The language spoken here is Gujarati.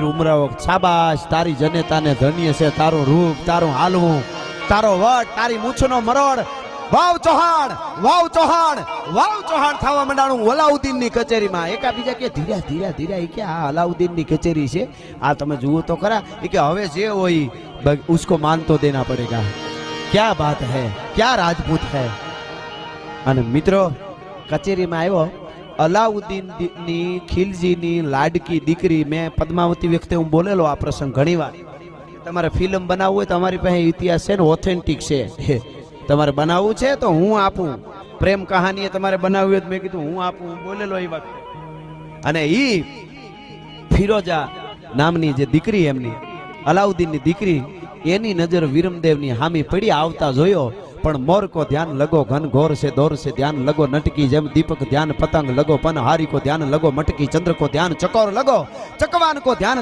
ઉમરાવો શાબાશ તારી જનેતાને ધન્ય છે તારું રૂપ તારું હાલવું તારો વટ તારી મૂછનો મરોડ વાવ ચૌહાણ થવા માંડાણું અલાઉદ્દીન ની કચેરીમાં એકાબીજા કે ધીરા ધીરા ધીરા એ કે આ અલાઉદ્દીન ની કચેરી છે આ તમે જુઓ તો ખરા એ કે હવે જે હોય उसको मान तो देना पड़ेगा क्या बात है क्या राजपूत है અને મિત્રો કચેરીમાં આવ્યો અલાઉદ્દીન ની ખિલજી ની લાડકી દીકરી મેં પદ્માવતી વખતે હું બોલેલો આ પ્રસંગ ઘણીવાર તમારે ફિલ્મ બનાવવું હોય તો અમારી પાસે ઇતિહાસ છે ને ઓથેન્ટિક છે તમારે બનાવવું છે તો હું આપું પ્રેમ કહાની તમારે બનાવવી હોય તો મેં કીધું હું આપું હું બોલેલો એ વખતે અને ઈ ફિરોજા નામની જે દીકરી એમની અલાઉદ્દીન ની દીકરી એની નજર વીરમદેવ ની હામી પડી આવતા જોયો પણ મોર કો ધ્યાન લગો ઘન ઘોર से दौर से ध्यान लगो नटकी जेम दीपक ध्यान पतंग लगो पन हारी को ध्यान लगो मटकी चंद्र को ध्यान चकोर लगो चकवान को ध्यान